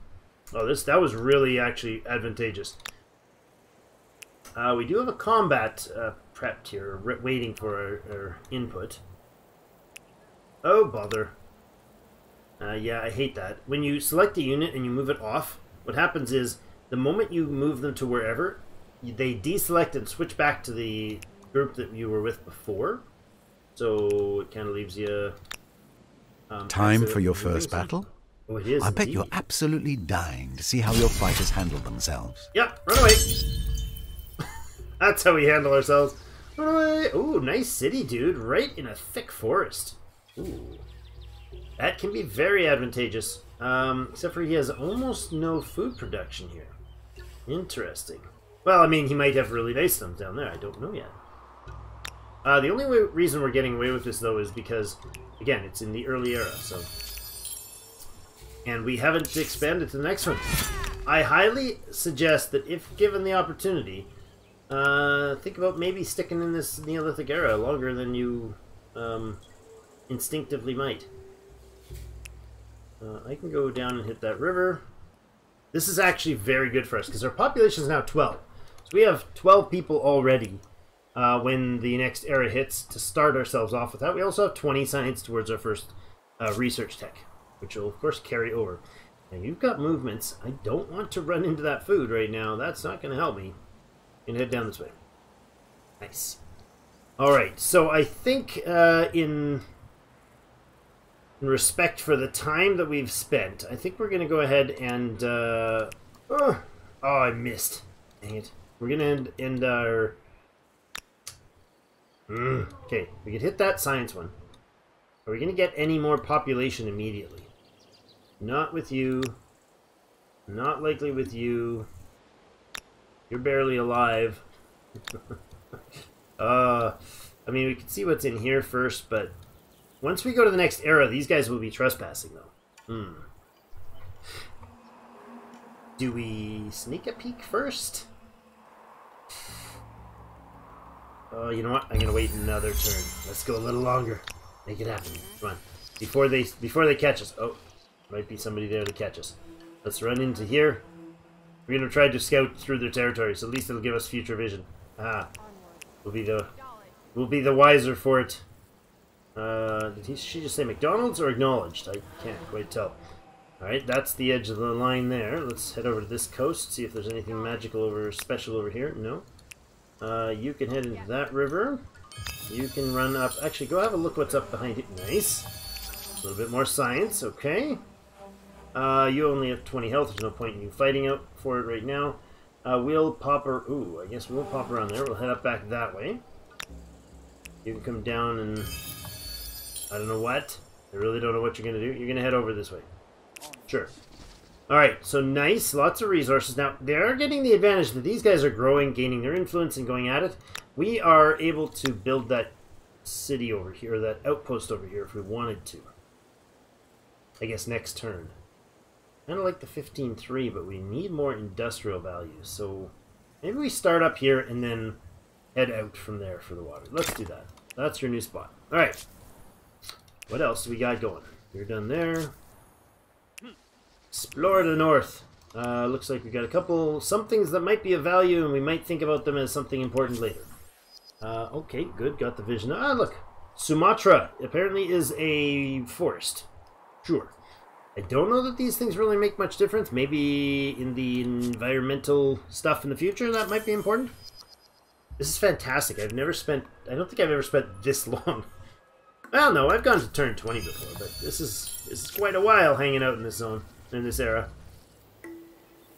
Oh, that was really actually advantageous. We do have a combat prepped here, waiting for our input. Oh, bother. Yeah, I hate that. When you select a unit and you move it off, what happens is the moment you move them to wherever, they deselect and switch back to the group that you were with before. So it kind of leaves you... Time for your first battle? Oh, it is. I bet you're absolutely dying to see how your fighters handle themselves. Yep, run away. That's how we handle ourselves. Run away. Ooh, nice city, dude. Right in a thick forest. Ooh. That can be very advantageous. Except for he has almost no food production here. Interesting. Well, I mean, he might have really nice things down there. I don't know yet. The only reason we're getting away with this, though, is because, again, it's in the early era, so... And we haven't expanded to the next one. I highly suggest that if given the opportunity, think about maybe sticking in this Neolithic era longer than you instinctively might. I can go down and hit that river. This is actually very good for us because our population is now 12. So we have 12 people already when the next era hits to start ourselves off with that. We also have 20 science towards our first research tech, which will of course carry over. Now you've got movements. I don't want to run into that food right now. That's not going to help me. I'm going to head down this way. Nice. Alright, so I think in respect for the time that we've spent, I think we're going to go ahead and... oh, I missed. Dang it. We're going to end our... Okay, we could hit that science one. Are we going to get any more population immediately? Not with you. Not likely with you. You're barely alive. I mean, we can see what's in here first, but... Once we go to the next era, these guys will be trespassing, though. Do we sneak a peek first? Oh, you know what? I'm going to wait another turn. Let's go a little longer. Make it happen. Come on. Before they catch us. Oh, might be somebody there to catch us. Let's run into here. We're going to try to scout through their territory, so at least it'll give us future vision. We'll be the wiser for it. Did she just say McDonald's or acknowledged? I can't quite tell. Alright, that's the edge of the line there. Let's head over to this coast, see if there's anything magical special over here. No. You can head into that river. You can run up. Actually, go have a look what's up behind it. Nice. A little bit more science, okay. You only have 20 health. There's no point in you fighting out for it right now. We'll pop her. Ooh, I guess we'll pop around there. We'll head up back that way. You can come down and... I don't know what. I really don't know what you're going to do. You're going to head over this way. Sure. Alright, so nice. Lots of resources. Now, they are getting the advantage that these guys are growing, gaining their influence, and going at it. We are able to build that city over here, or that outpost over here, if we wanted to. I guess next turn. Kind of like the 15-3, but we need more industrial value. So maybe we start up here and then head out from there for the water. Let's do that. That's your new spot. Alright. What else do we got going? You're done there. Explore the north. Looks like we got a couple... some things that might be of value, and we might think about them as something important later. Okay, good. Got the vision. Ah, look. Sumatra apparently is a forest. Sure. I don't know that these things really make much difference. Maybe in the environmental stuff in the future that might be important. This is fantastic. I've never spent... I don't think I've ever spent this long. Well, no, I've gone to turn 20 before, but this is quite a while hanging out in this zone, in this era.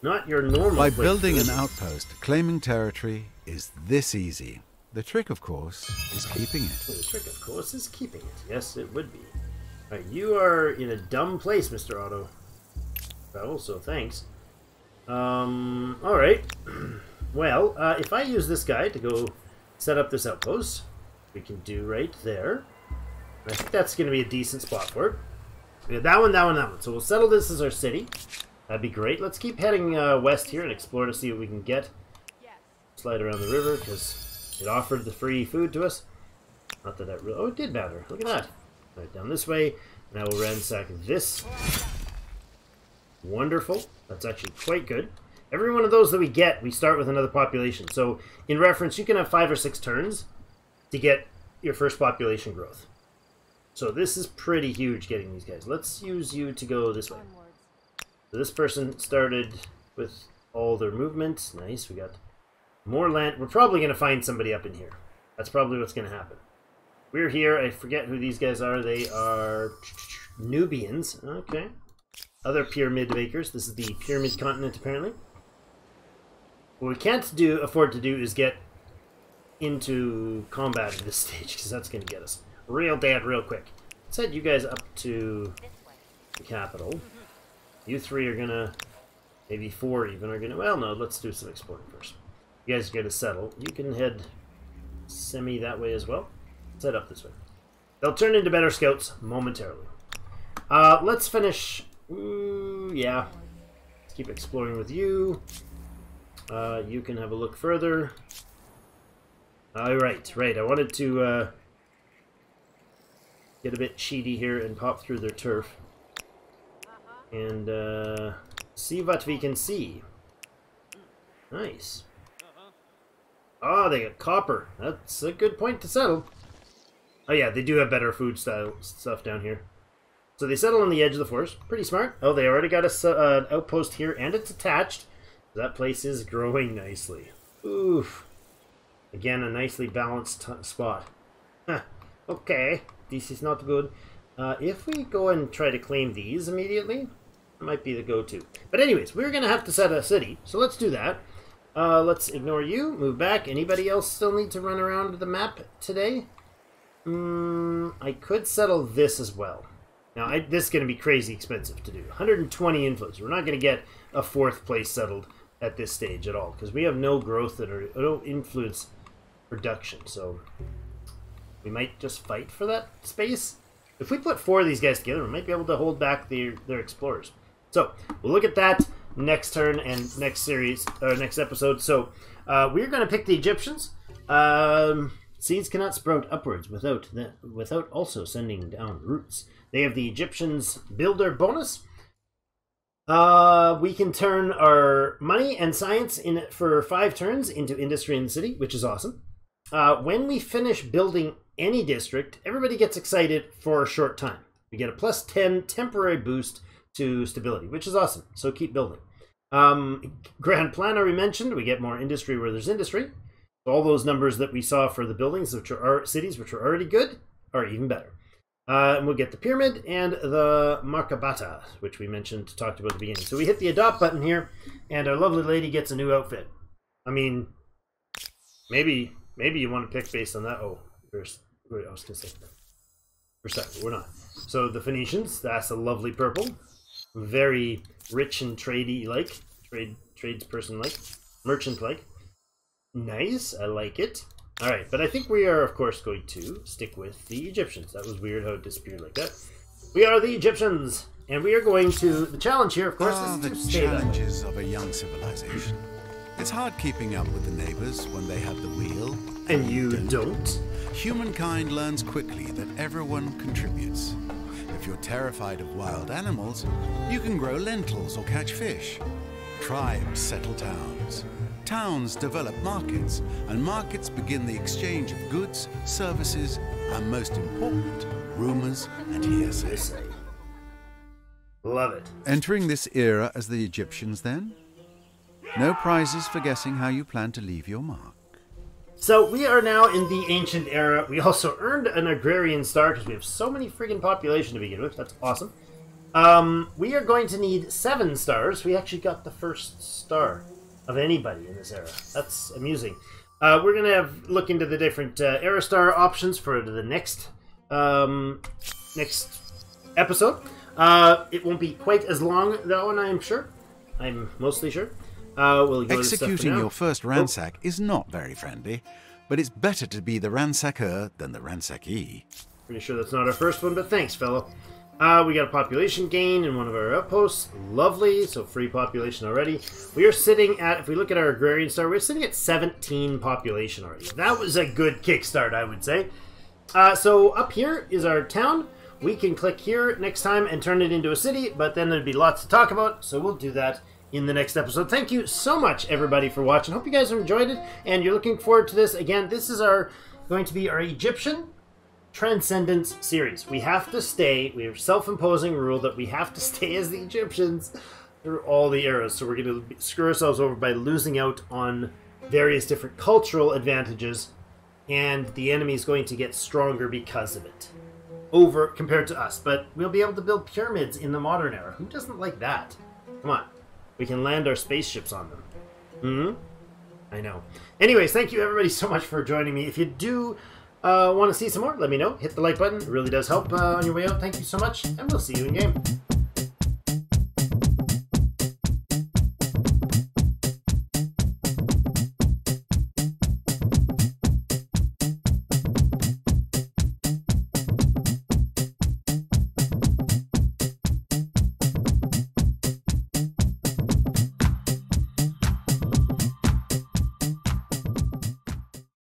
Not your normal... By building an outpost, claiming territory is this easy. The trick, of course, is keeping it. The trick, of course, is keeping it. Yes, it would be. Right, you are in a dumb place, Mr. Otto. Well, so thanks. Alright. Well, if I use this guy to go set up this outpost, we can do right there. I think that's going to be a decent spot for it. We have that one, that one, that one. So we'll settle this as our city. That'd be great. Let's keep heading west here and explore to see what we can get. Slide around the river because it offered the free food to us. Not that that really... Oh, it did matter. Look at that. Right, down this way. Now we'll ransack this. Wonderful. That's actually quite good. Every one of those that we get, we start with another population. So, in reference, you can have 5 or 6 turns to get your first population growth. So this is pretty huge, getting these guys. Let's use you to go this way. So this person started with all their movements. Nice, we got more land. We're probably going to find somebody up in here. That's probably what's going to happen. We're here. I forget who these guys are. They are Nubians. Okay. Other pyramid makers. This is the pyramid continent, apparently. What we can't afford to do is get into combat at this stage, because that's going to get us real dead real quick. Let's head you guys up to the capital. You 3 are going to... maybe 4 even are going to... well, no, let's do some exploring first. You guys are going to settle. You can head semi that way as well. Let's head up this way. They'll turn into better scouts momentarily. Let's finish... yeah. Let's keep exploring with you. You can have a look further. Right. I wanted to get a bit cheaty here and pop through their turf. And see what we can see. Nice. Oh, they got copper. That's a good point to settle. Oh yeah, they do have better food style stuff down here. So they settle on the edge of the forest. Pretty smart. Oh, they already got an outpost here, and it's attached. That place is growing nicely. Oof. Again, a nicely balanced spot. Huh. Okay, this is not good. If we go and try to claim these immediately, it might be the go-to. But anyways, we're going to have to set a city, so let's do that. Let's ignore you, move back. Anybody else still need to run around the map today? I could settle this as well. Now, this is going to be crazy expensive to do. 120 influence. We're not going to get a 4th place settled at this stage at all, because we have no growth or no influence production, so we might just fight for that space. If we put 4 of these guys together, we might be able to hold back their explorers. So we'll look at that next turn and next series or next episode. So we're going to pick the Egyptians. Seeds cannot sprout upwards without also sending down roots. They have the Egyptians builder bonus. We can turn our money and science for 5 turns into industry in the city, which is awesome. When we finish building any district, everybody gets excited for a short time. We get a +10 temporary boost to stability, which is awesome. So keep building. Grand Plan already mentioned, we get more industry where there's industry. All those numbers that we saw for the buildings, which are cities, which are already good, are even better. And we'll get the pyramid and the Markabata, which we talked about at the beginning. So we hit the adopt button here, and our lovely lady gets a new outfit. I mean, maybe you want to pick based on that. Oh, I was going to say we're stuck, but we're not. So the Phoenicians, that's a lovely purple, very rich and tradesperson like, merchant like. Nice, I like it. Alright, but I think we are, of course, going to stick with the Egyptians. That was weird how it disappeared like that. We are the Egyptians, and we are going to... The challenge here, of course, is to stay that way. The challenges of a young civilization. It's hard keeping up with the neighbors when they have the wheel. And you don't? Humankind learns quickly that everyone contributes. If you're terrified of wild animals, you can grow lentils or catch fish. Tribes settle towns. Towns develop markets, and markets begin the exchange of goods, services, and most important, rumors and hearsay. Love it. Entering this era as the Egyptians, then? No prizes for guessing how you plan to leave your mark. So we are now in the ancient era. We also earned an agrarian star because we have so many friggin' population to begin with. That's awesome. We are going to need 7 stars. We actually got the first star of anybody in this era. That's amusing. We're going to look into the different era star options for the next episode. It won't be quite as long, that one, I'm sure. I'm mostly sure. We'll go Executing your first ransack is not very friendly, but it's better to be the ransacker than the ransackee. Pretty sure that's not our first one, but thanks, fellow. We got a population gain in one of our outposts. Lovely. So free population already. We are sitting at, if we look at our agrarian star, we're sitting at 17 population already. That was a good kickstart, I would say. So up here is our town. We can click here next time and turn it into a city, but then there'd be lots to talk about, so we'll do that in the next episode. Thank you so much, everybody, for watching. Hope you guys have enjoyed it, and you're looking forward to this. Again, this is going to be our Egyptian Transcendent series. We have to stay, we have self-imposing rule that we have to stay as the Egyptians through all the eras. So we're going to screw ourselves over by losing out on various different cultural advantages, and the enemy is going to get stronger because of it compared to us. But we'll be able to build pyramids in the modern era. Who doesn't like that? Come on. We can land our spaceships on them. I know. Anyways, thank you everybody so much for joining me. If you do want to see some more, let me know. Hit the like button. It really does help on your way out. Thank you so much, and we'll see you in game.